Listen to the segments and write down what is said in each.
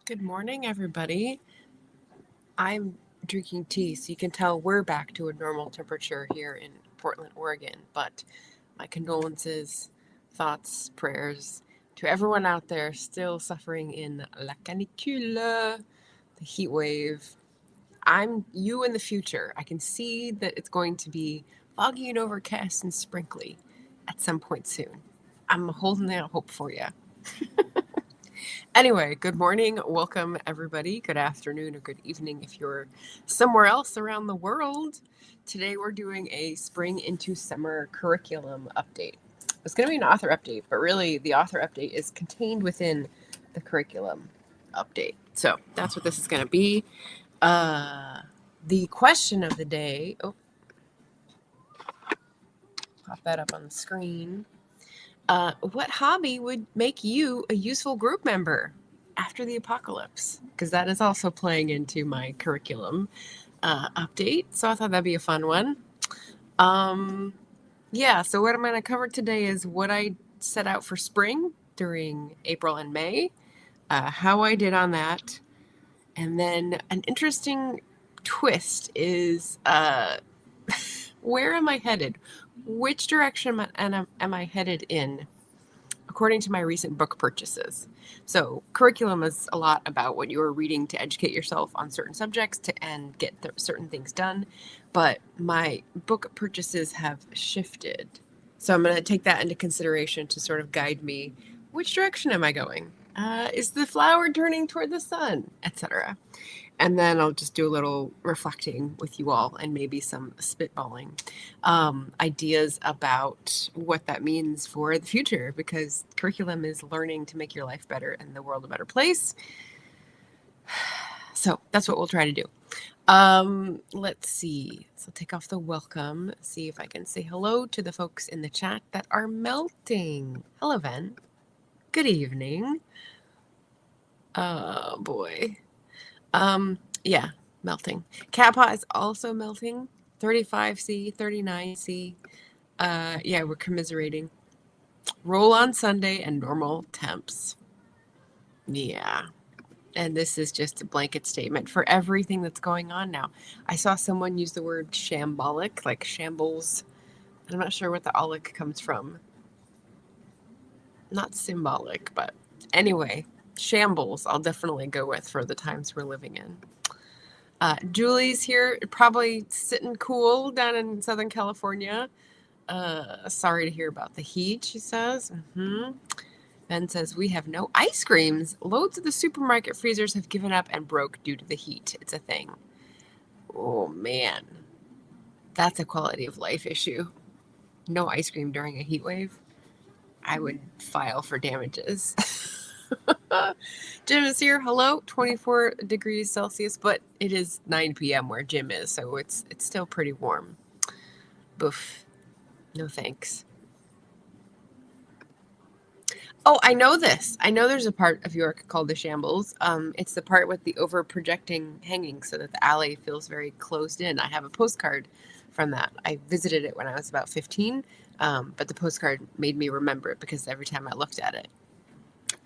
Good morning, everybody. I'm drinking tea, so you can tell we're back to a normal temperature here in Portland, Oregon. But my condolences, thoughts, prayers to everyone out there still suffering in la canicule, the heat wave. I'm you in the future. I can see that it's going to be foggy and overcast and sprinkly at some point soon. I'm holding out hope for you. Anyway, good morning. Welcome, everybody. Good afternoon or good evening if you're somewhere else around the world. Today, we're doing a spring into summer curriculum update. It's going to be an author update, but really, the author update is contained within the curriculum update. So, that's what this is going to be. The question of the day, pop that up on the screen. What hobby would make you a useful group member after the apocalypse? Because that is also playing into my curriculum update. So I thought that'd be a fun one. So what I'm going to cover today is what I set out for spring during April and May, how I did on that, and then an interesting twist is where am I headed? Which direction am I headed in according to my recent book purchases? So curriculum is a lot about what you are reading to educate yourself on certain subjects and get certain things done. But my book purchases have shifted. So I'm going to take that into consideration to sort of guide me. Which direction am I going? Is the flower turning toward the sun, etc.? And then I'll just do a little reflecting with you all and maybe some spitballing ideas about what that means for the future, because curriculum is learning to make your life better and the world a better place. So that's what we'll try to do. Let's see. So take off the welcome. See if I can say hello to the folks in the chat that are melting. Hello, Ven. Good evening. Oh, boy. Yeah, melting. Cat is also melting. 35C, 39C. Yeah, we're commiserating. Roll on Sunday and normal temps. Yeah. And this is just a blanket statement for everything that's going on now. I saw someone use the word shambolic, like shambles. I'm not sure what the olic comes from. Not symbolic, but anyway, shambles I'll definitely go with for the times we're living in. Julie's here, probably sitting cool down in Southern California. Sorry to hear about the heat, she says. Ben says, we have no ice creams. Loads of the supermarket freezers have given up and broke due to the heat. It's a thing. Oh, man. That's a quality of life issue. No ice cream during a heat wave. I would file for damages. Jim is here. Hello. 24 degrees Celsius, but it is 9 p.m. where Jim is, so it's still pretty warm. Boof. No thanks. Oh, I know this. I know there's a part of York called the Shambles. It's the part with the over projecting hanging so that the alley feels very closed in. I have a postcard from that. I visited it when I was about 15, but the postcard made me remember it because every time I looked at it,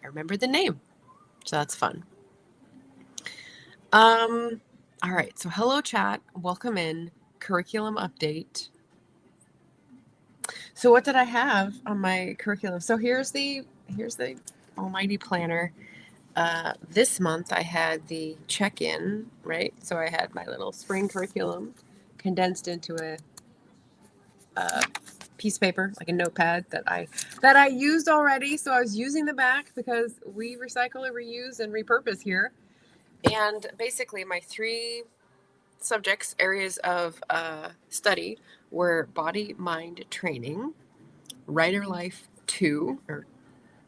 I remembered the name. So that's fun. All right. So hello, chat. Welcome in. Curriculum update. So what did I have on my curriculum? So here's the almighty planner. This month I had the check-in, right? So I had my little spring curriculum condensed into a piece of paper, like a notepad that I used already. So I was using the back because we recycle and reuse and repurpose here. And basically my 3 subjects, areas of study were body, mind training, writer life 2, or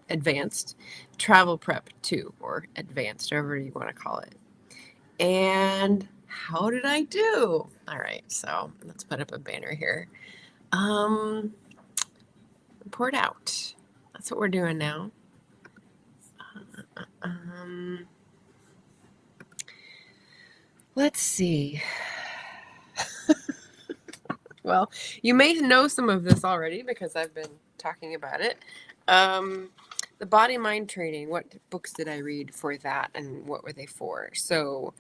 advanced, travel prep 2, or advanced, however you want to call it. And how did I do? All right, so let's put up a banner here. Report out. That's what we're doing now. Let's see. Well, you may know some of this already because I've been talking about it. the body mind training, what books did I read for that and what were they for? So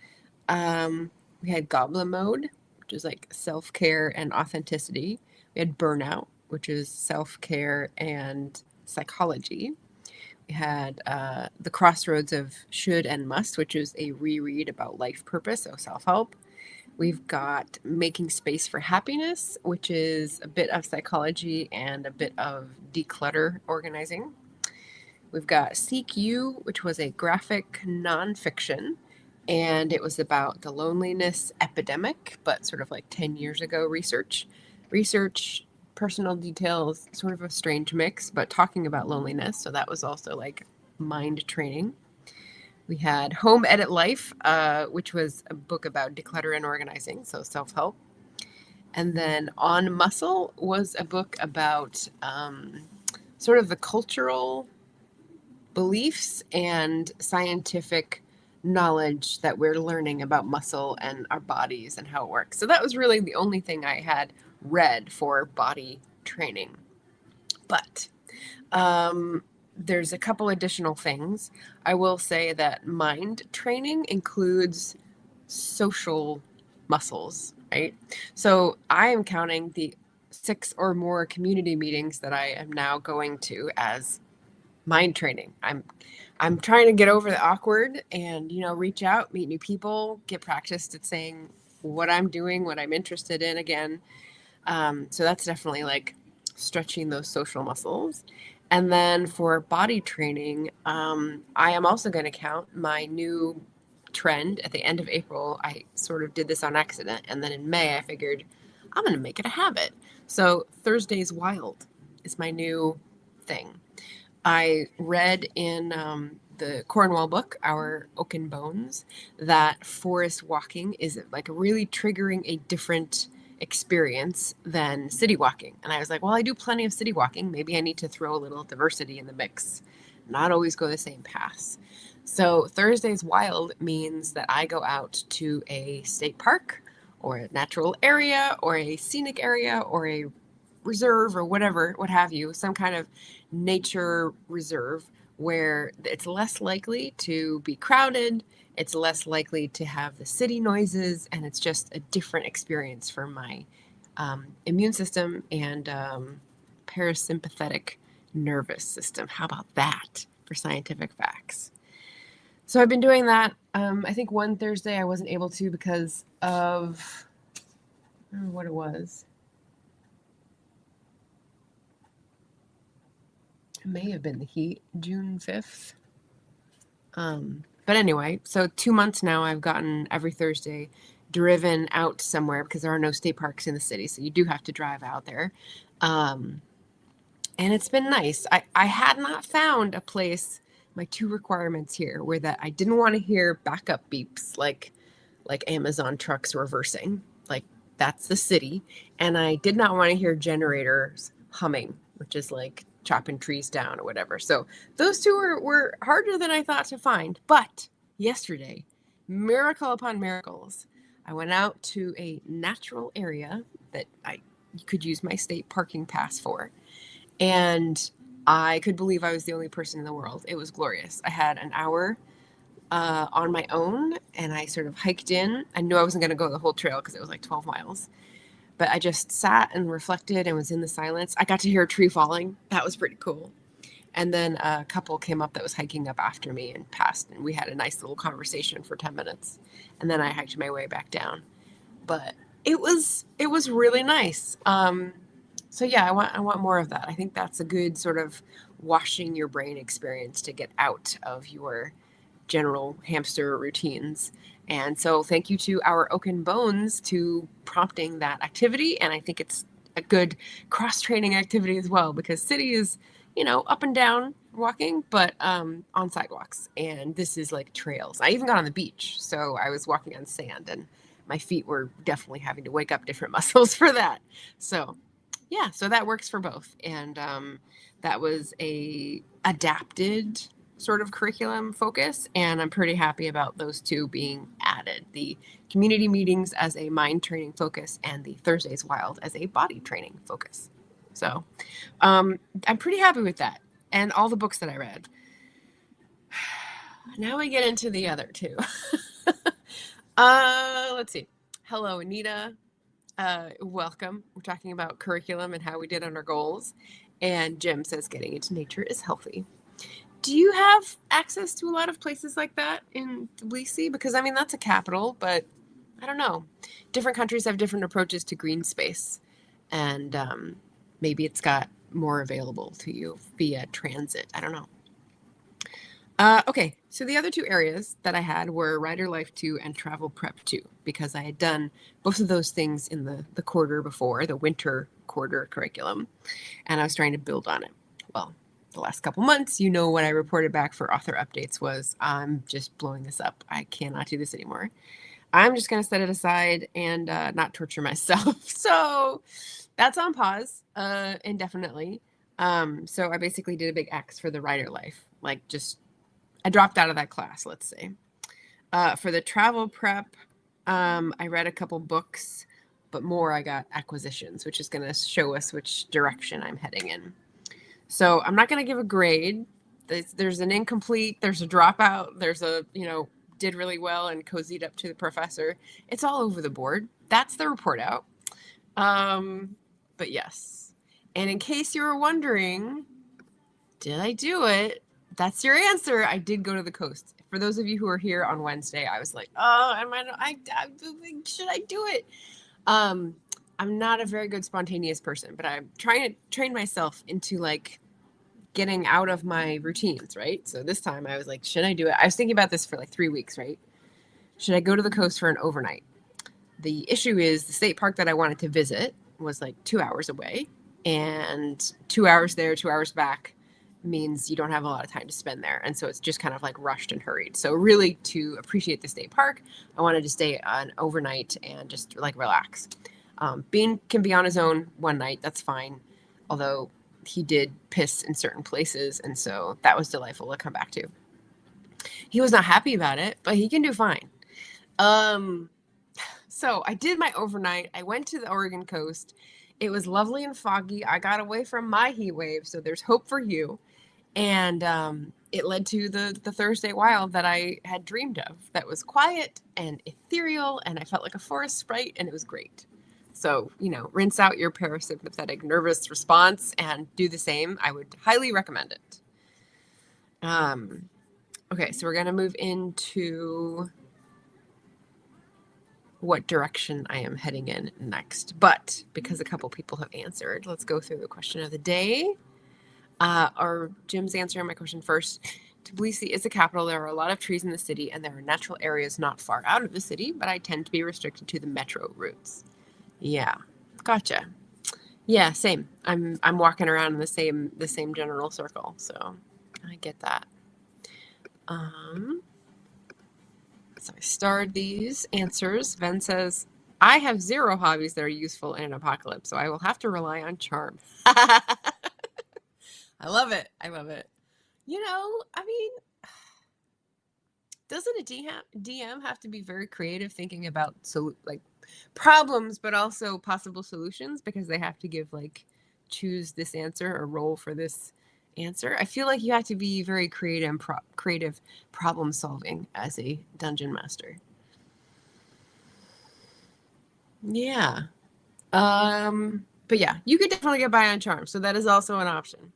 we had Goblin Mode, which is like self-care and authenticity. We had Burnout, which is self-care and psychology. We had The Crossroads of Should and Must, which is a reread about life purpose, so self-help. We've got Making Space for Happiness, which is a bit of psychology and a bit of declutter organizing. We've got Seek You, which was a graphic nonfiction, and it was about the loneliness epidemic, but sort of like 10 years ago research. Research, personal details, sort of a strange mix, but talking about loneliness. So that was also like mind training. We had Home Edit Life, which was a book about declutter and organizing, so self-help. And then On Muscle was a book about sort of the cultural beliefs and scientific knowledge that we're learning about muscle and our bodies and how it works. So that was really the only thing I had read for body training. But there's a couple additional things. I will say that mind training includes social muscles, right? So I am counting the 6 or more community meetings that I am now going to as mind training. I'm trying to get over the awkward and, reach out, meet new people, get practiced at saying what I'm doing, what I'm interested in again. So that's definitely like stretching those social muscles. And then for body training, I am also going to count my new trend at the end of April. I sort of did this on accident. And then in May, I figured I'm going to make it a habit. So Thursday's Wild is my new thing. I read in the Cornwall book, Our Oaken Bones, that forest walking is like really triggering a different experience than city walking. And I was like, well, I do plenty of city walking. Maybe I need to throw a little diversity in the mix, not always go the same paths. So Thursday's Wild means that I go out to a state park or a natural area or a scenic area or a reserve or whatever, what have you, some kind of nature reserve where it's less likely to be crowded, it's less likely to have the city noises, and it's just a different experience for my immune system and parasympathetic nervous system. How about that for scientific facts? So I've been doing that. I think one Thursday I wasn't able to because of, I don't know what it was. It may have been the heat, June 5th. But anyway, so 2 months now I've gotten every Thursday driven out somewhere because there are no state parks in the city. So you do have to drive out there. And it's been nice. I had not found a place, my 2 requirements here were that I didn't want to hear backup beeps like Amazon trucks reversing. Like that's the city. And I did not want to hear generators humming, which is like chopping trees down or whatever. So those 2 were harder than I thought to find. But yesterday, miracle upon miracles, I went out to a natural area that you could use my state parking pass for. And I could believe I was the only person in the world. It was glorious. I had an hour on my own and I sort of hiked in. I knew I wasn't going to go the whole trail because it was like 12 miles. But I just sat and reflected and was in the silence. I got to hear a tree falling. That was pretty cool. And then a couple came up that was hiking up after me and passed. And we had a nice little conversation for 10 minutes. And then I hiked my way back down. But it was really nice. So yeah, I want more of that. I think that's a good sort of washing your brain experience to get out of your general hamster routines. And so thank you to Our Oaken Bones to prompting that activity. And I think it's a good cross-training activity as well because city is, up and down walking, but on sidewalks. And this is like trails. I even got on the beach. So I was walking on sand and my feet were definitely having to wake up different muscles for that. So yeah, so that works for both. And that was a adapted sort of curriculum focus, and I'm pretty happy about those 2 being added. The community meetings as a mind training focus and the Thursdays Wild as a body training focus. So I'm pretty happy with that. and all the books that I read. Now we get into the other two. Let's see. Hello, Anita. Welcome. We're talking about curriculum and how we did on our goals. And Jim says getting into nature is healthy. Do you have access to a lot of places like that in Tbilisi? Because, I mean, that's a capital, but I don't know. Different countries have different approaches to green space. And maybe it's got more available to you via transit. I don't know. Okay, so the other two areas that I had were Writer Life 2 and Travel Prep 2, because I had done both of those things in the quarter before, the winter quarter curriculum, and I was trying to build on it. Well, the last couple months, you know, what I reported back for author updates was, I'm just blowing this up. I cannot do this anymore. I'm just going to set it aside and not torture myself. So that's on pause indefinitely. So I basically did a big X for the Writer Life, like just I dropped out of that class, let's say. For the travel prep, I read a couple books, but more I got acquisitions, which is going to show us which direction I'm heading in. So I'm not going to give a grade. There's an incomplete, there's a dropout, there's a, did really well and cozied up to the professor. It's all over the board. That's the report out. But yes. And in case you were wondering, did I do it? That's your answer. I did go to the coast. For those of you who are here on Wednesday, I was like, oh, should I do it? I'm not a very good spontaneous person, but I'm trying to train myself into like getting out of my routines, right? So this time I was like, should I do it? I was thinking about this for like 3 weeks, right? Should I go to the coast for an overnight? The issue is the state park that I wanted to visit was like 2 hours away, and 2 hours there, 2 hours back means you don't have a lot of time to spend there. And so it's just kind of like rushed and hurried. So really, to appreciate the state park, I wanted to stay an overnight and just like relax. Bean can be on his own one night. That's fine. Although he did piss in certain places. And so that was delightful to come back to. He was not happy about it, but he can do fine. So I did my overnight. I went to the Oregon coast. It was lovely and foggy. I got away from my heat wave. So there's hope for you. And it led to the Thursday Wild that I had dreamed of, that was quiet and ethereal, and I felt like a forest sprite, and it was great. So, rinse out your parasympathetic nervous response and do the same. I would highly recommend it. Okay, so we're going to move into what direction I am heading in next. But because a couple people have answered, let's go through the question of the day. Or Jim's answering my question first. Tbilisi is the capital. There are a lot of trees in the city, and there are natural areas not far out of the city, but I tend to be restricted to the metro routes. Yeah, gotcha. Yeah, same. I'm walking around in the same general circle, so I get that. So I starred these answers. Ven says, I have 0 hobbies that are useful in an apocalypse, so I will have to rely on charm. I love it. I love it. Doesn't a DM have to be very creative thinking about problems, but also possible solutions, because they have to give choose this answer or roll for this answer? I feel like you have to be very creative problem solving as a dungeon master. Yeah. But yeah, you could definitely get by on charm, so that is also an option.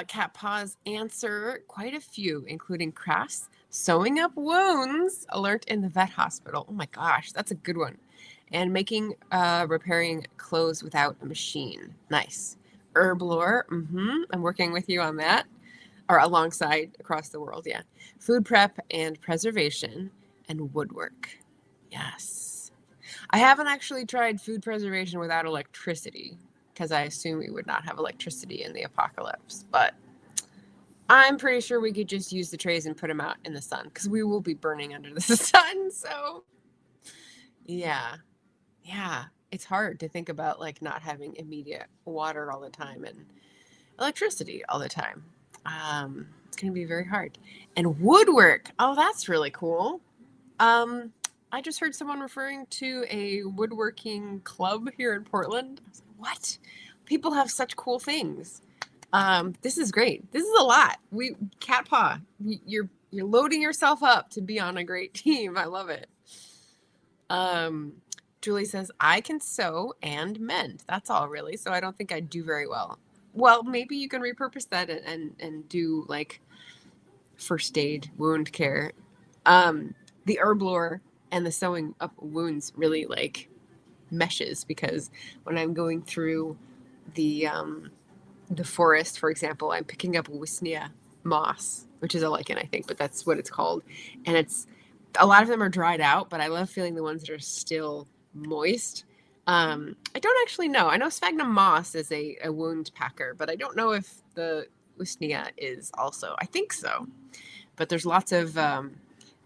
Cat Paw's answer, quite a few, including crafts, sewing up wounds, alert in the vet hospital. Oh my gosh, that's a good one. And repairing clothes without a machine. Nice. Herb lore, I'm working with you on that. Or alongside across the world, yeah. Food prep and preservation, and woodwork. Yes. I haven't actually tried food preservation without electricity, because I assume we would not have electricity in the apocalypse. But I'm pretty sure we could just use the trays and put them out in the sun, because we will be burning under the sun. So, yeah. It's hard to think about not having immediate water all the time and electricity all the time. It's going to be very hard. And woodwork. Oh, that's really cool. I just heard someone referring to a woodworking club here in Portland. I was like, what? People have such cool things. This is great. This is a lot. Cat Paw, you're loading yourself up to be on a great team. I love it. Julie says, I can sew and mend. That's all, really. So I don't think I'd do very well. Well, maybe you can repurpose that and do like first aid, wound care. The herb lore and the sewing up wounds really like meshes, because when I'm going through the forest, for example, I'm picking up Wisnia moss, which is a lichen, I think, but that's what it's called. And a lot of them are dried out, but I love feeling the ones that are still moist. I don't actually know. I know sphagnum moss is a wound packer, but I don't know if the Wisnia is also. I think so. But there's lots of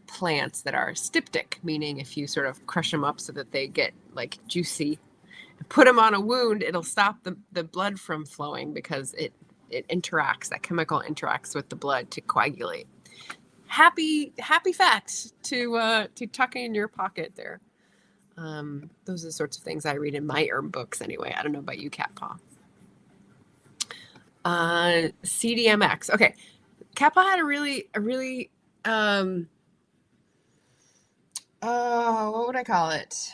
plants that are styptic, meaning if you sort of crush them up so that they get like juicy, put them on a wound, it'll stop the blood from flowing, because it interacts, that chemical interacts with the blood to coagulate. Happy fact to tuck in your pocket there. Those are the sorts of things I read in my herb books anyway. I don't know about you, Cat Paw. CDMX. Okay. Cat Paw had a really what would I call it?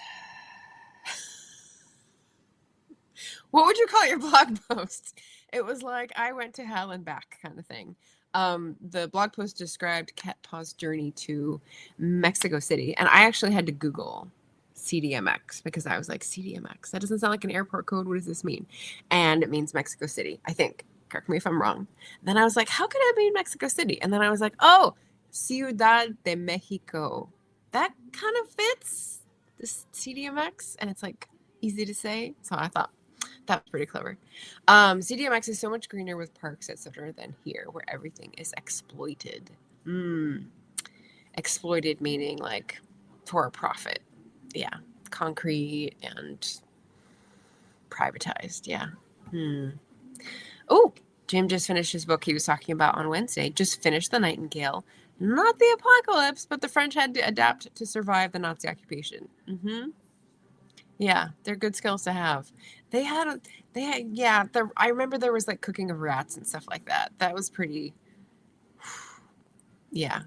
What would you call your blog post? It was like, I went to hell and back kind of thing. The blog post described Cat Paw's journey to Mexico City. And I actually had to Google CDMX, because I was like, CDMX, that doesn't sound like an airport code. What does this mean? And it means Mexico City, I think. Correct me if I'm wrong. Then I was like, how could it mean Mexico City? And then I was like, oh, Ciudad de Mexico. That kind of fits this CDMX. And it's like easy to say. So I thought that was pretty clever. CDMX is so much greener with parks, etc., than here, where everything is exploited. Exploited meaning like for a profit. Yeah. Concrete and privatized. Yeah. Oh, Jim just finished his book he was talking about on Wednesday. Just finished The Nightingale. Not the apocalypse, but the French had to adapt to survive the Nazi occupation. Yeah, they're good skills to have. I remember there was like cooking of rats and stuff like that. That was pretty, yeah,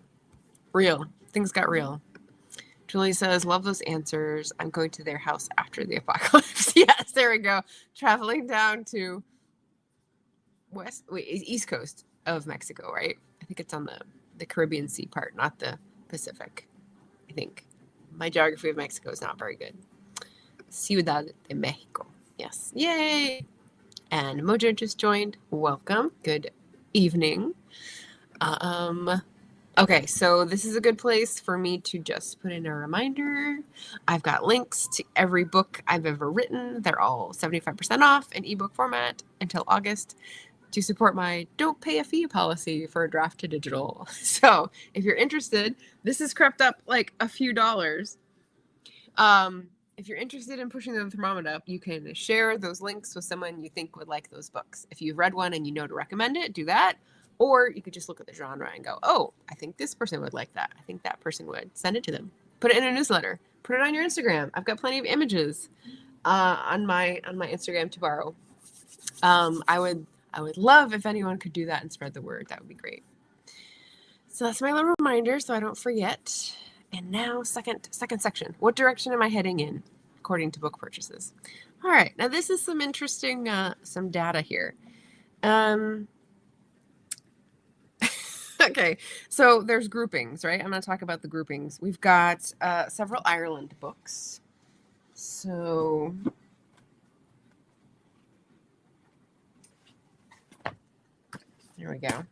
real. Things got real. Julie says, love those answers. I'm going to their house after the apocalypse. Yes, there we go. Traveling down to East Coast of Mexico, right? I think it's on the Caribbean Sea part, not the Pacific. I think. My geography of Mexico is not very good. Ciudad de Mexico. Yes. Yay! And Mojo just joined. Welcome. Good evening. Okay, so this is a good place for me to just put in a reminder. I've got links to every book I've ever written. They're all 75% off in ebook format until August, to support my don't pay a fee policy for a draft to digital. So if you're interested, this has crept up like a few dollars. If you're interested in pushing the thermometer up, you can share those links with someone you think would like those books. If you've read one and you know to recommend it, do that. Or you could just look at the genre and go, oh, I think this person would like that. I think that person would. Send it to them. Put it in a newsletter. Put it on your Instagram. I've got plenty of images on my Instagram to borrow. I would love if anyone could do that and spread the word. That would be great. So that's my little reminder so I don't forget. And now second section. What direction am I heading in according to book purchases? All right. Now this is some interesting some data here. Okay. So there's groupings, right? I'm going to talk about the groupings. We've got several Ireland books. So there we go.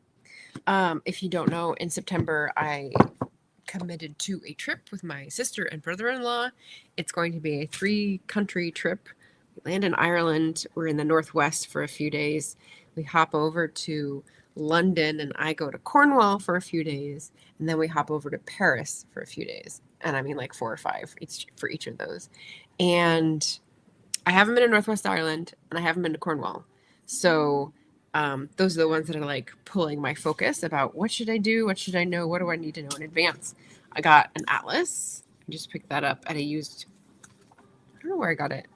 If you don't know, in September, I committed to a trip with my sister and brother-in-law. It's going to be a 3-country trip. We land in Ireland. We're in the Northwest for a few days. We hop over to London and I go to Cornwall for a few days. And then we hop over to Paris for a few days. And I mean like 4 or 5 for each of those. And I haven't been to Northwest Ireland and I haven't been to Cornwall. So those are the ones that are like pulling my focus about what should I do? What should I know? What do I need to know in advance? I got an atlas. I just picked that up at a used, I don't know where I got it.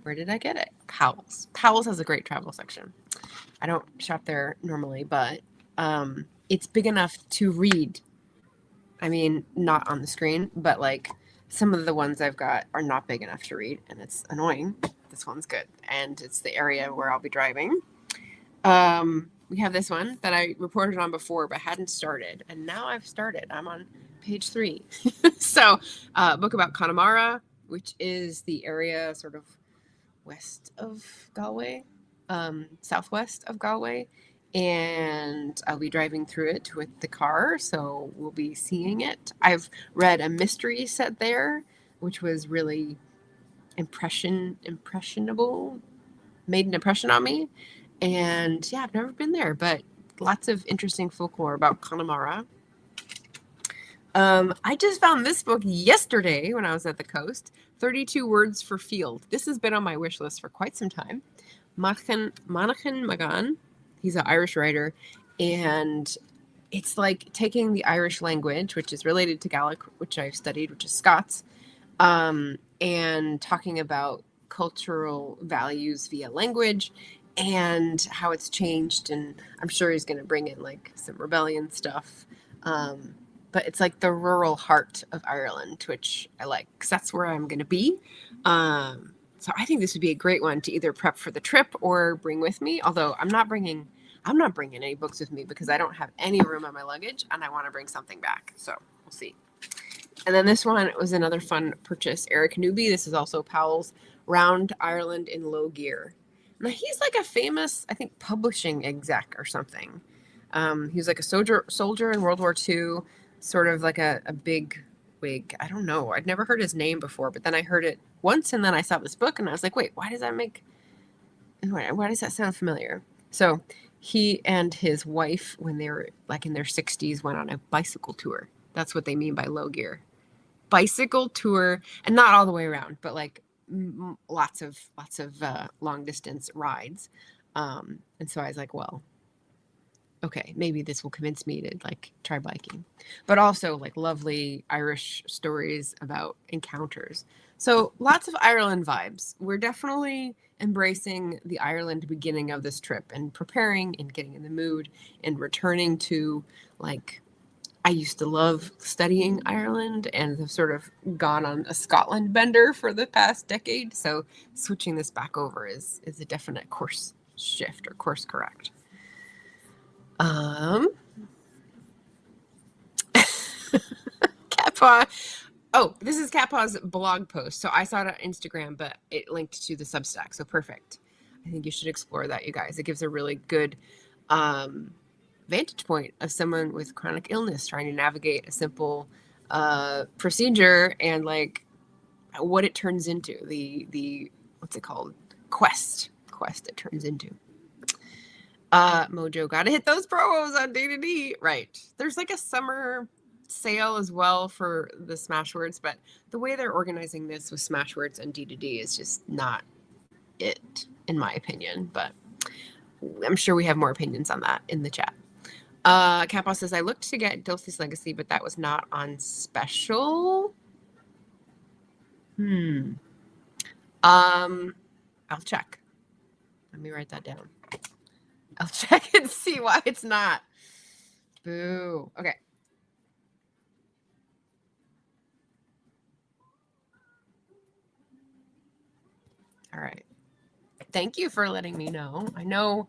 Where did I get it? Powell's. Powell's has a great travel section. I don't shop there normally, but it's big enough to read. I mean, not on the screen, but like some of the ones I've got are not big enough to read, and it's annoying. This one's good, and it's the area where I'll be driving. We have this one that I reported on before, but hadn't started, and now I've started. I'm on page 3. So, book about Connemara, which is the area sort of west of Galway, southwest of Galway, and I'll be driving through it with the car, so we'll be seeing it. I've read a mystery set there, which was really impressionable, made an impression on me. And yeah, I've never been there, but lots of interesting folklore about Connemara. I just found this book yesterday when I was at the coast, 32 Words for Field. This has been on my wish list for quite some time. Monaghan Magan, he's an Irish writer, and it's like taking the Irish language, which is related to Gaelic, which I've studied, which is Scots, and talking about cultural values via language and how it's changed. And I'm sure he's going to bring in like some rebellion stuff. But it's like the rural heart of Ireland, which I like, because that's where I'm going to be. So I think this would be a great one to either prep for the trip or bring with me. Although I'm not bringing any books with me because I don't have any room on my luggage and I want to bring something back. So we'll see. And then this one was another fun purchase. Eric Newby. This is also Powell's, Round Ireland in Low Gear. Now he's like a famous, I think, publishing exec or something. He was like a soldier in World War II, sort of like a big wig. I don't know. I'd never heard his name before, but then I heard it once and then I saw this book and I was like, wait, why does that sound familiar? So he and his wife, when they were like in their 60s, went on a bicycle tour. That's what they mean by low gear. Bicycle tour, and not all the way around, but like lots of long distance rides. And so I was like, well, okay, maybe this will convince me to like try biking, but also like lovely Irish stories about encounters. So lots of Ireland vibes. We're definitely embracing the Ireland beginning of this trip and preparing and getting in the mood and returning to, like, I used to love studying Ireland and have sort of gone on a Scotland bender for the past decade. So switching this back over is a definite course shift or course correct. Catpaw. Oh, this is Catpaw's blog post. So I saw it on Instagram, but it linked to the Substack. So perfect. I think you should explore that, you guys. It gives a really good vantage point of someone with chronic illness trying to navigate a simple procedure and like what it turns into, the what's it called? Quest it turns into. Mojo, gotta hit those promos on D2D. Right. There's like a summer sale as well for the Smashwords, but the way they're organizing this with Smashwords and D2D is just not it, in my opinion. But I'm sure we have more opinions on that in the chat. Capo says, I looked to get Dulce's Legacy, but that was not on special. I'll check. Let me write that down. I'll check and see why it's not. Boo. Okay. All right. Thank you for letting me know. I know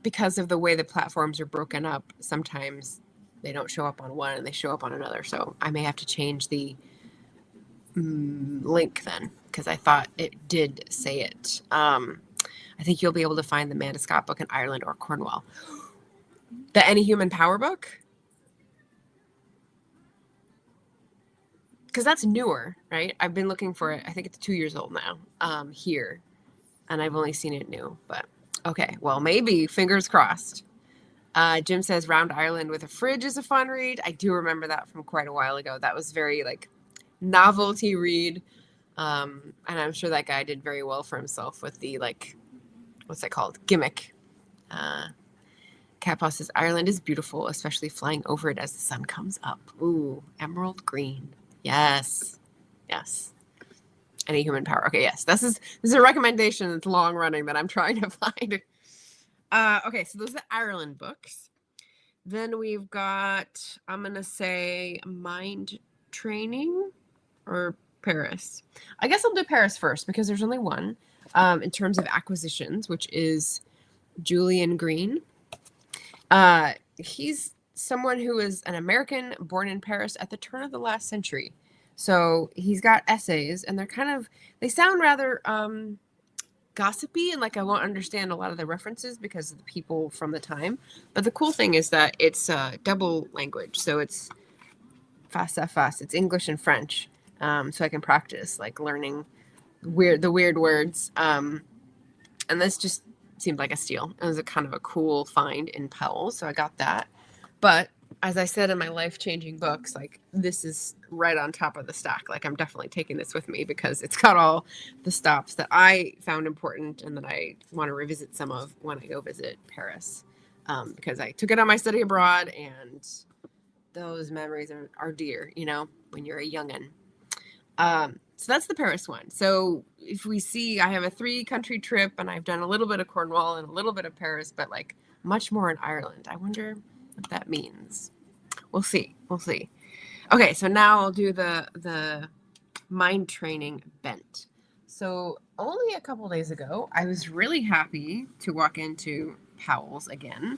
because of the way the platforms are broken up, sometimes they don't show up on one and they show up on another. So I may have to change the link then, because I thought it did say it. I think you'll be able to find the Amanda Scott book in Ireland or Cornwall. The Any Human Power book? Because that's newer, right? I've been looking for it. I think it's 2 years old now here. And I've only seen it new. But okay, well, maybe. Fingers crossed. Jim says Round Ireland with a Fridge is a fun read. I do remember that from quite a while ago. That was very like novelty read. And I'm sure that guy did very well for himself with the like, what's that called? Gimmick. Catpaw says Ireland is beautiful, especially flying over it as the sun comes up. Ooh, emerald green. Yes. Yes. Any human power. Okay, yes. This is a recommendation that's long running that I'm trying to find. Okay, so those are the Ireland books. Then we've got, I'm going to say Mind Training or Paris. I guess I'll do Paris first because there's only one in terms of acquisitions, which is Julian Green. He's someone who is an American born in Paris at the turn of the last century. So he's got essays, and they sound rather gossipy, and like I won't understand a lot of the references because of the people from the time. But the cool thing is that it's double language, so it's face à face. It's English and French, so I can practice like learning the weird words. And this just seemed like a steal. It was a kind of a cool find in Powell, so I got that. But as I said in my life-changing books, like this is right on top of the stack. Like I'm definitely taking this with me because it's got all the stops that I found important and that I want to revisit some of when I go visit Paris. Because I took it on my study abroad, and those memories are dear, when you're a youngin'. So that's the Paris one. So if we see, I have a 3-country trip, and I've done a little bit of Cornwall and a little bit of Paris, but like much more in Ireland. I wonder what that means. We'll see. Okay, so now I'll do the mind training bent. So only a couple days ago, I was really happy to walk into Powell's again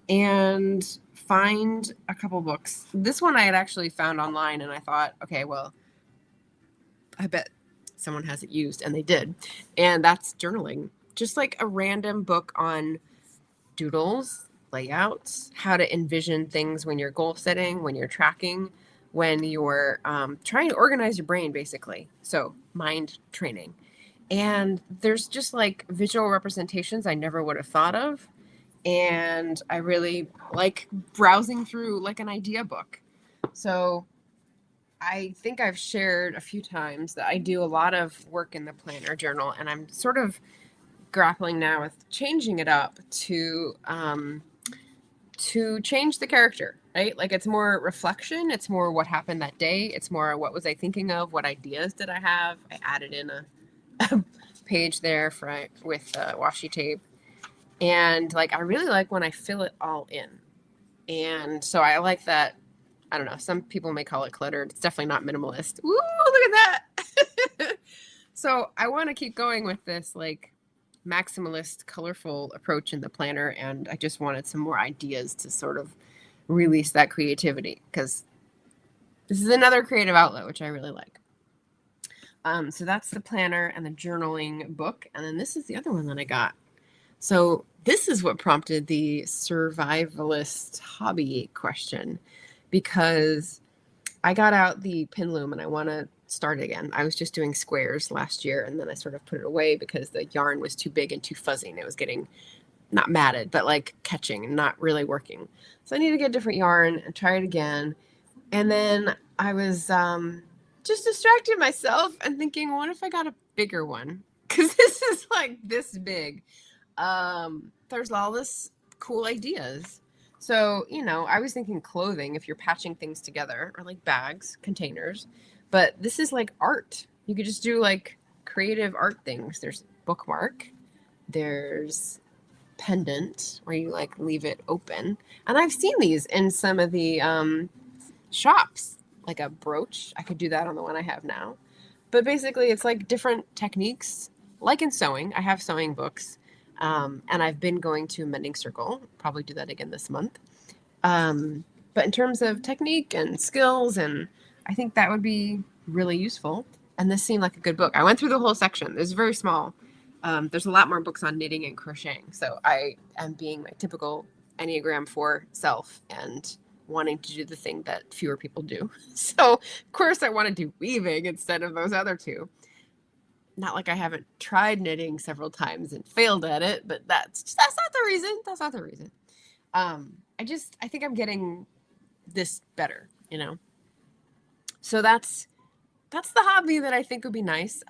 and find a couple books. This one I had actually found online, and I thought, okay, well, I bet someone has it used, and they did. And that's journaling. Just like a random book on doodles, layouts, how to envision things when you're goal setting, when you're tracking, when you're trying to organize your brain, basically. So mind training. And there's just like visual representations I never would have thought of. And I really like browsing through like an idea book. So I think I've shared a few times that I do a lot of work in the planner journal, and I'm sort of grappling now with changing it up to change the character, right? Like it's more reflection. It's more what happened that day. It's more what was I thinking of? What ideas did I have? I added in a page there with washi tape. And like, I really like when I fill it all in. And so I like that. I don't know. Some people may call it cluttered. It's definitely not minimalist. Ooh, look at that. So I want to keep going with this like maximalist, colorful approach in the planner. And I just wanted some more ideas to sort of release that creativity, because this is another creative outlet, which I really like. So that's the planner and the journaling book. And then this is the other one that I got. So this is what prompted the survivalist hobby question, because I got out the pin loom and I want to start again. I was just doing squares last year, and then I sort of put it away because the yarn was too big and too fuzzy, and it was getting not matted, but like catching and not really working. So I need to get a different yarn and try it again. And then I was just distracting myself and thinking, what if I got a bigger one? Because this is like this big. There's all this cool ideas. So, I was thinking clothing, if you're patching things together, or like bags, containers, but this is like art. You could just do like creative art things. There's bookmark, there's pendant where you like leave it open. And I've seen these in some of the shops, like a brooch. I could do that on the one I have now. But basically it's like different techniques, like in sewing. I have sewing books. And I've been going to Mending Circle, probably do that again this month. But in terms of technique and skills, and I think that would be really useful. And this seemed like a good book. I went through the whole section. It's very small. There's a lot more books on knitting and crocheting. So I am being my typical Enneagram 4 self and wanting to do the thing that fewer people do. So of course I want to do weaving instead of those other two. Not like I haven't tried knitting several times and failed at it, but that's not the reason. That's not the reason. I think I'm getting this better, So that's the hobby that I think would be nice.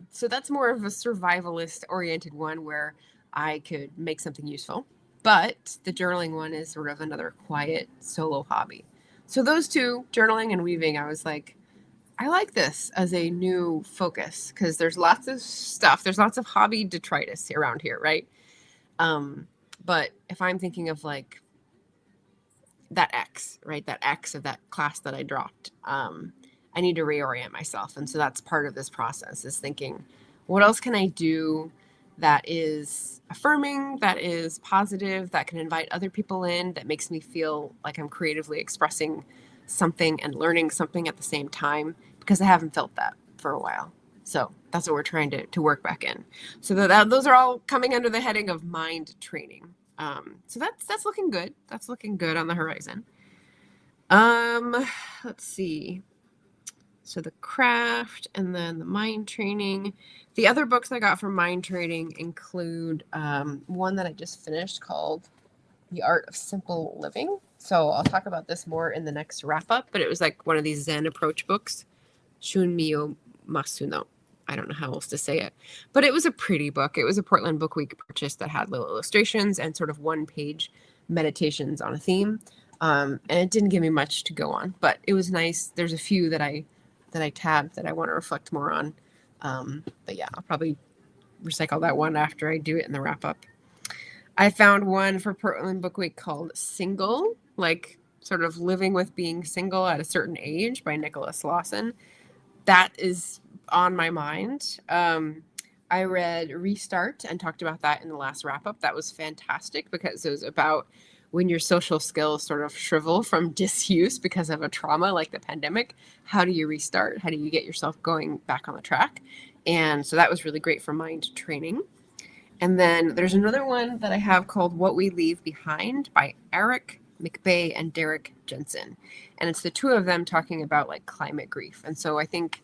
So that's more of a survivalist oriented one where I could make something useful. But the journaling one is sort of another quiet solo hobby. So those two, journaling and weaving, I was like, I like this as a new focus because there's lots of stuff. There's lots of hobby detritus around here, right? Um, but if I'm thinking of like that X, right? That X of that class that I dropped, I need to reorient myself. And so that's part of this process is thinking, what else can I do that is affirming, that is positive, that can invite other people in, that makes me feel like I'm creatively expressing something and learning something at the same time, because I haven't felt that for a while. So that's what we're trying to work back in. So those are all coming under the heading of mind training. So that's looking good. That's looking good on the horizon. Let's see. So the craft and then the mind training. The other books I got from mind training include one that I just finished called The Art of Simple Living. So I'll talk about this more in the next wrap up, but it was like one of these Zen approach books. Shunmyo Masuno. I don't know how else to say it, but it was a pretty book. It was a Portland Book Week purchase that had little illustrations and sort of one-page meditations on a theme. And it didn't give me much to go on, but it was nice. There's a few that I tabbed that I want to reflect more on. But yeah, I'll probably recycle that one after I do it in the wrap up. I found one for Portland Book Week called Single, like sort of living with being single at a certain age by Nicholas Lawson. That is on my mind. I read Restart and talked about that in the last wrap up. That was fantastic because it was about when your social skills sort of shrivel from disuse because of a trauma like the pandemic. How do you restart? How do you get yourself going back on the track? And so that was really great for mind training. And then there's another one that I have called What We Leave Behind by Eric McBay and Derek Jensen. And it's the two of them talking about like climate grief. And so I think,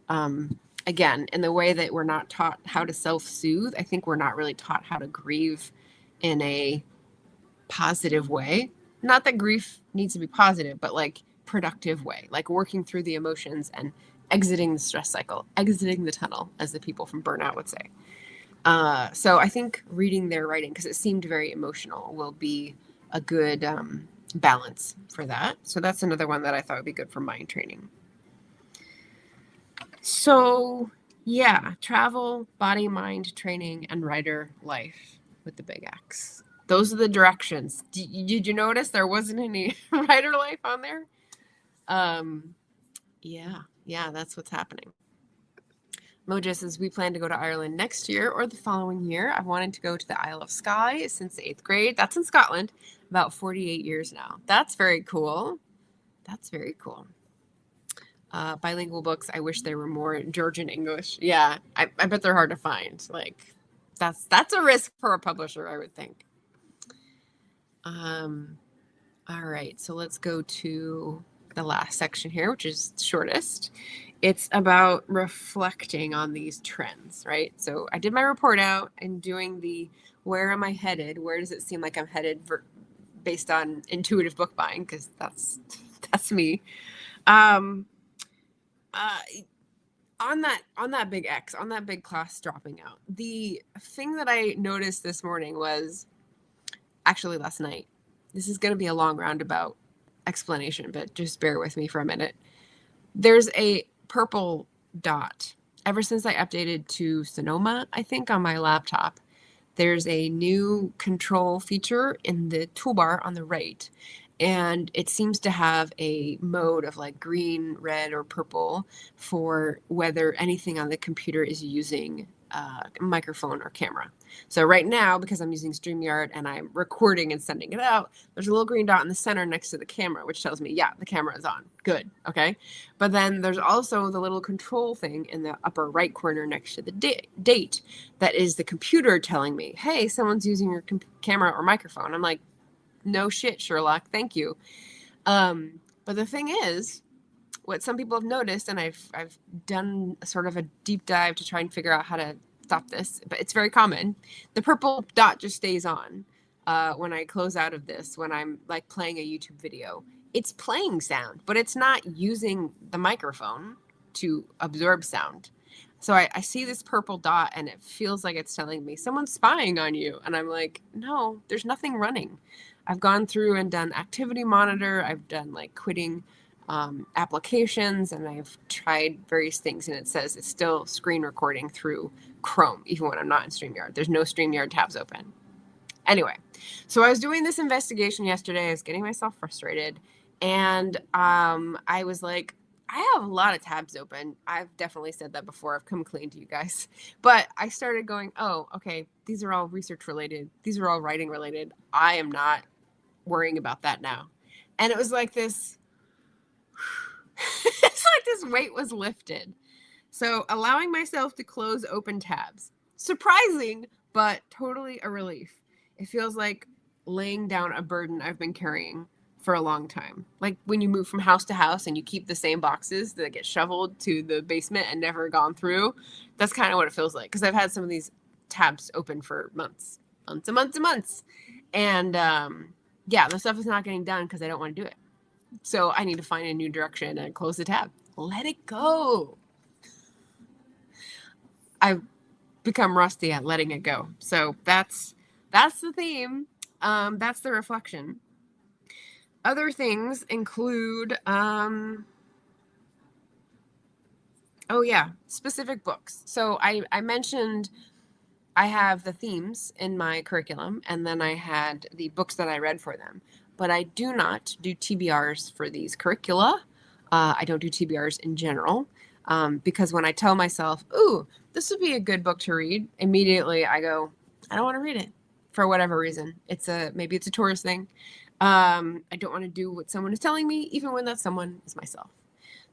again, in the way that we're not taught how to self-soothe, I think we're not really taught how to grieve in a positive way. Not that grief needs to be positive, but like productive way, like working through the emotions and exiting the stress cycle, exiting the tunnel, as the people from Burnout would say. So I think reading their writing, because it seemed very emotional, will be a good balance for that. So that's another one that I thought would be good for mind training. So yeah, travel, body, mind training, and writer life with the big X. Those are the directions. Did you notice there wasn't any writer life on there? Yeah, that's what's happening. Moja says, we plan to go to Ireland next year or the following year. I've wanted to go to the Isle of Skye since the 8th grade. That's in Scotland, about 48 years now. That's very cool. That's very cool. Bilingual books. I wish there were more Georgian English. Yeah, I bet they're hard to find. Like, that's a risk for a publisher, I would think. All right, so let's go to the last section here, which is shortest. It's about reflecting on these trends, right? So I did my report out and doing the where am I headed? Where does it seem like I'm headed based on intuitive book buying? Because that's me. On that big X, on that big class dropping out, the thing that I noticed this morning was actually last night. This is going to be a long roundabout explanation, but just bear with me for a minute. There's a purple dot. Ever since I updated to Sonoma, I think, on my laptop, there's a new control feature in the toolbar on the right. And it seems to have a mode of like green, red, or purple for whether anything on the computer is using a microphone or camera. So right now, because I'm using StreamYard and I'm recording and sending it out, there's a little green dot in the center next to the camera, which tells me, yeah, the camera is on. Good. Okay. But then there's also the little control thing in the upper right corner next to the date that is the computer telling me, hey, someone's using your camera or microphone. I'm like, no shit, Sherlock. Thank you. But the thing is, what some people have noticed, and I've done sort of a deep dive to try and figure out how to stop this, but it's very common. The purple dot just stays on when I close out of this, when I'm like playing a YouTube video. It's playing sound, but it's not using the microphone to absorb sound. So I see this purple dot and it feels like it's telling me someone's spying on you. And I'm like, no, there's nothing running. I've gone through and done activity monitor. I've done like quitting applications, and I've tried various things, and it says it's still screen recording through Chrome, even when I'm not in StreamYard. There's no StreamYard tabs open. Anyway, so I was doing this investigation yesterday. I was getting myself frustrated, and I was like, I have a lot of tabs open. I've definitely said that before. I've come clean to you guys. But I started going, oh, okay, these are all research related. These are all writing related. I am not worrying about that now. And it was like this, it's like this weight was lifted. So allowing myself to close open tabs. Surprising, but totally a relief. It feels like laying down a burden I've been carrying for a long time. Like when you move from house to house and you keep the same boxes that get shoveled to the basement and never gone through. That's kind of what it feels like. Because I've had some of these tabs open for months. And yeah, the stuff is not getting done because I don't want to do it. So I need to find a new direction and close the tab. Let it go. I've become rusty at letting it go. So that's the theme. That's the reflection. Other things include, oh yeah, specific books. So I mentioned I have the themes in my curriculum, and then I had the books that I read for them. But I do not do TBRs for these curricula. I don't do TBRs in general, because when I tell myself, ooh, this would be a good book to read, immediately I go, I don't want to read it for whatever reason. Maybe it's a tourist thing. I don't want to do what someone is telling me, even when that someone is myself.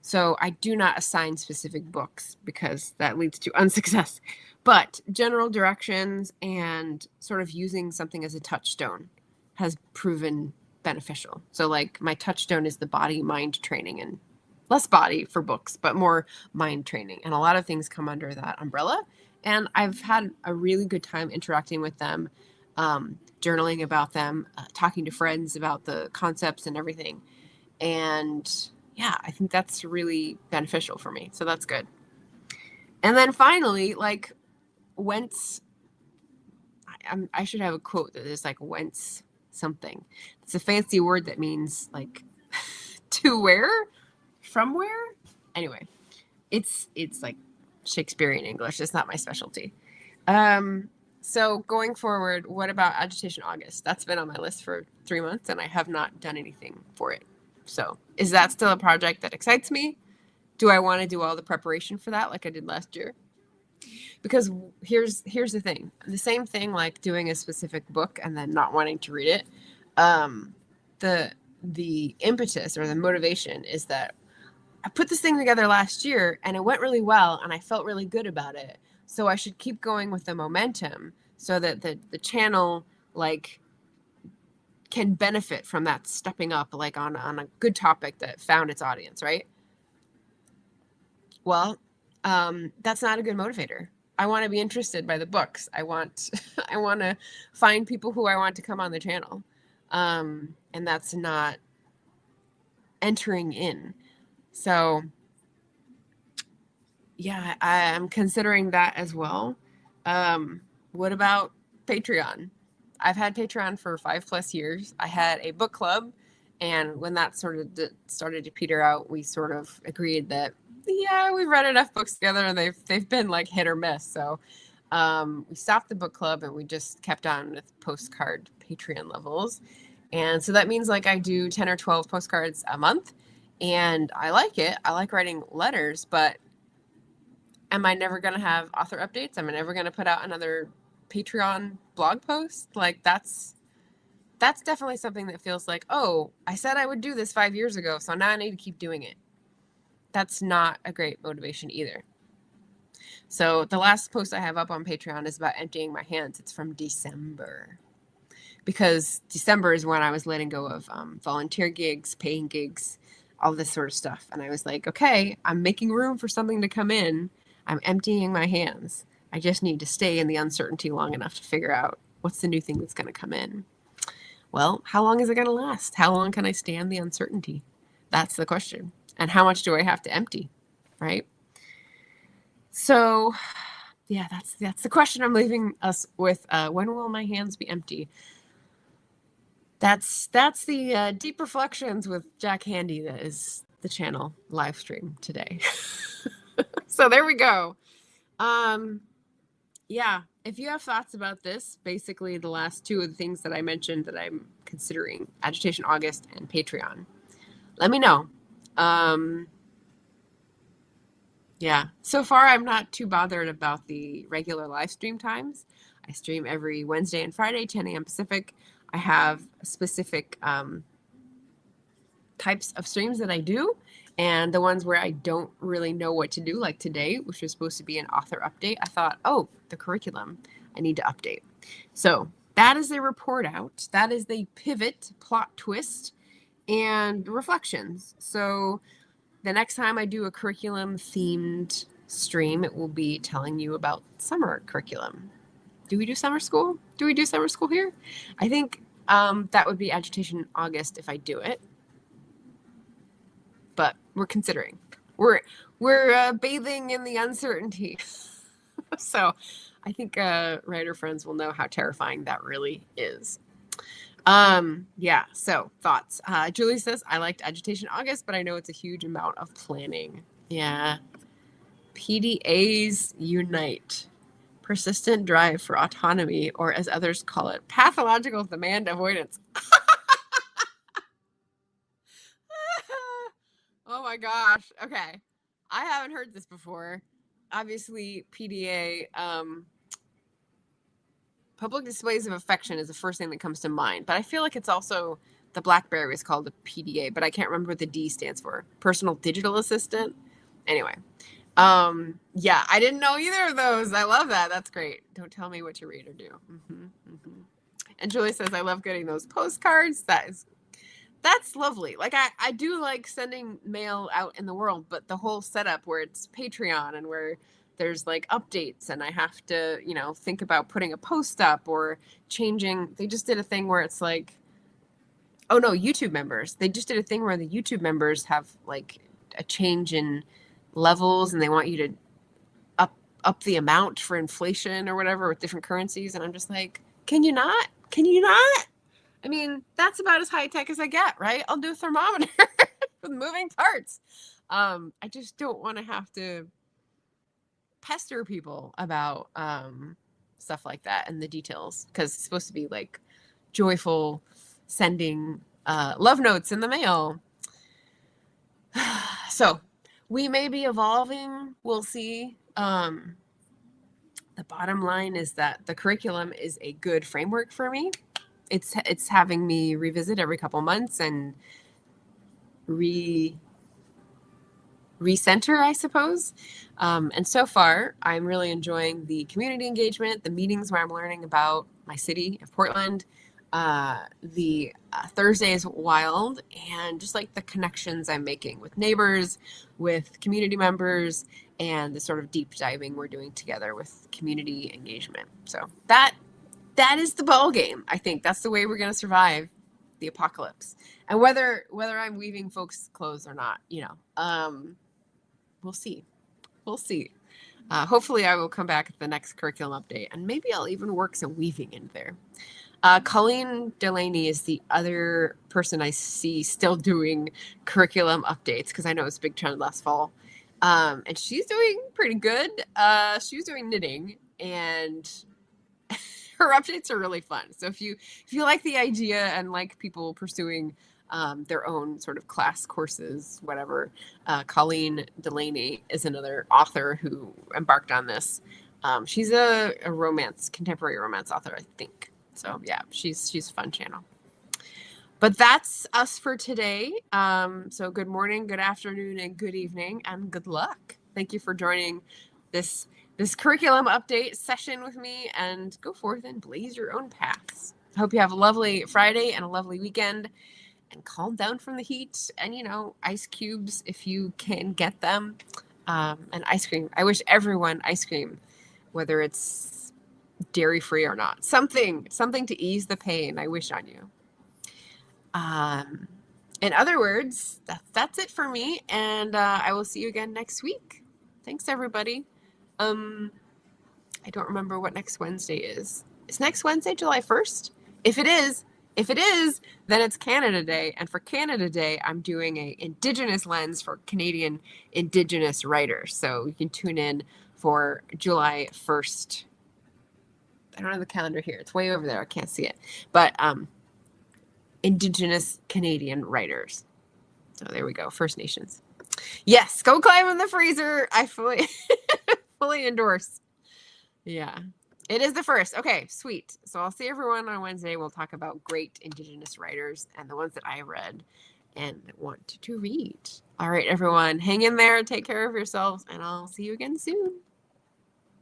So I do not assign specific books because that leads to unsuccess. But general directions and sort of using something as a touchstone has proven beneficial. So like my touchstone is the body-mind training, and less body for books, but more mind training. And a lot of things come under that umbrella. And I've had a really good time interacting with them, journaling about them, talking to friends about the concepts and everything. And yeah, I think that's really beneficial for me. So that's good. And then finally, like whence, I should have a quote that is like whence something. It's a fancy word that means like to where, from where. Anyway, it's like Shakespearean English. It's not my specialty. So going forward, what about Agitation August? That's been on my list for 3 months and I have not done anything for it. So is that still a project that excites me? Do I want to do all the preparation for that like I did last year? Because here's the thing. The same thing like doing a specific book and then not wanting to read it. The impetus or the motivation is that I put this thing together last year and it went really well and I felt really good about it. So I should keep going with the momentum so that the channel like can benefit from that stepping up like on a good topic that found its audience, right? Well, that's not a good motivator. I want to be interested by the books. I want to find people who I want to come on the channel. And that's not entering in. So yeah, I'm considering that as well. What about Patreon? I've had Patreon for 5+ years. I had a book club, and when that sort of started to peter out, we sort of agreed that yeah, we've read enough books together, and they've been like hit or miss. So we stopped the book club, and we just kept on with postcard Patreon levels. And so that means like I do 10 or 12 postcards a month, and I like it. I like writing letters, but am I never going to have author updates? Am I never going to put out another Patreon blog post? Like that's definitely something that feels like, oh, I said I would do this 5 years ago, so now I need to keep doing it. That's not a great motivation either. So the last post I have up on Patreon is about emptying my hands. It's from December. Because December is when I was letting go of volunteer gigs, paying gigs, all this sort of stuff. And I was like, okay, I'm making room for something to come in. I'm emptying my hands. I just need to stay in the uncertainty long enough to figure out what's the new thing that's going to come in. Well, how long is it going to last? How long can I stand the uncertainty? That's the question. And how much do I have to empty, right? So, yeah, that's the question I'm leaving us with. When will my hands be empty? That's the deep reflections with Jack Handey that is the channel live stream today. So there we go. Yeah, if you have thoughts about this, basically the last two of the things that I mentioned that I'm considering, Agitation August and Patreon, let me know. Yeah, so far I'm not too bothered about the regular live stream times. I stream every Wednesday and Friday, 10 a.m. Pacific. I have specific types of streams that I do, and the ones where I don't really know what to do, like today, which was supposed to be an author update, I thought, oh, the curriculum, I need to update. So that is the report out. That is the pivot, plot twist, and reflections. So the next time I do a curriculum themed stream, it will be telling you about summer curriculum. Do we do summer school? Do we do summer school here? I think that would be Agitation August if I do it. But we're considering. We're bathing in the uncertainty. So I think writer friends will know how terrifying that really is. Yeah, so thoughts. Julie says, I liked Agitation August, but I know it's a huge amount of planning. Yeah. PDAs unite. Persistent drive for autonomy, or as others call it, pathological demand avoidance. Oh my gosh. Okay. I haven't heard this before. Obviously, PDA, public displays of affection is the first thing that comes to mind. But I feel like it's also, the BlackBerry was called a PDA, but I can't remember what the D stands for. Personal Digital Assistant. Anyway. Yeah, I didn't know either of those. I love that. That's great. Don't tell me what to read or do. And Julie says, I love getting those postcards. That's lovely. Like I do like sending mail out in the world, but the whole setup where it's Patreon and where there's like updates and I have to, think about putting a post up or changing. They just did a thing where it's like, oh no, YouTube members. They just did a thing where the YouTube members have like a change in levels and they want you to up the amount for inflation or whatever with different currencies. And I'm just like, can you not? I mean, that's about as high tech as I get, right? I'll do a thermometer with moving parts. I just don't want to have to pester people about stuff like that and the details, because it's supposed to be like joyful sending love notes in the mail. So we may be evolving. We'll see. The bottom line is that the curriculum is a good framework for me. It's having me revisit every couple months and recenter, I suppose. And so far, I'm really enjoying the community engagement, the meetings where I'm learning about my city of Portland, the Thursdays Wild, and just like the connections I'm making with neighbors, with community members, and the sort of deep diving we're doing together with community engagement. So that is the ball game. I think that's the way we're going to survive the apocalypse. And whether I'm weaving folks' clothes or not, we'll see. Hopefully I will come back at the next curriculum update, and maybe I'll even work some weaving in there. Colleen Delaney is the other person I see still doing curriculum updates, because I know it's a big trend last fall. And she's doing pretty good. She was doing knitting, and her updates are really fun. So if you like the idea and like people pursuing their own sort of class courses, whatever, Colleen Delaney is another author who embarked on this. She's a contemporary romance author, I think. So yeah, she's a fun channel. But that's us for today. So good morning, good afternoon, and good evening, and good luck. Thank you for joining this curriculum update session with me, and go forth and blaze your own paths. I hope you have a lovely Friday and a lovely weekend, and calm down from the heat, and ice cubes if you can get them, and ice cream. I wish everyone ice cream, whether it's dairy-free or not. Something to ease the pain, I wish on you. In other words, that's it for me, and I will see you again next week. Thanks, everybody. I don't remember what next Wednesday is. Is next Wednesday July 1st? If it is, If it is, then it's Canada Day. And for Canada Day, I'm doing a Indigenous lens for Canadian Indigenous writers. So you can tune in for July 1st. I don't have the calendar here. It's way over there. I can't see it. But Indigenous Canadian writers. So there we go. First Nations. Yes, go climb in the freezer. I fully fully endorse. Yeah. It is the first. Okay, sweet. So I'll see everyone on Wednesday. We'll talk about great Indigenous writers and the ones that I read and want to read. All right, everyone, hang in there, take care of yourselves, and I'll see you again soon.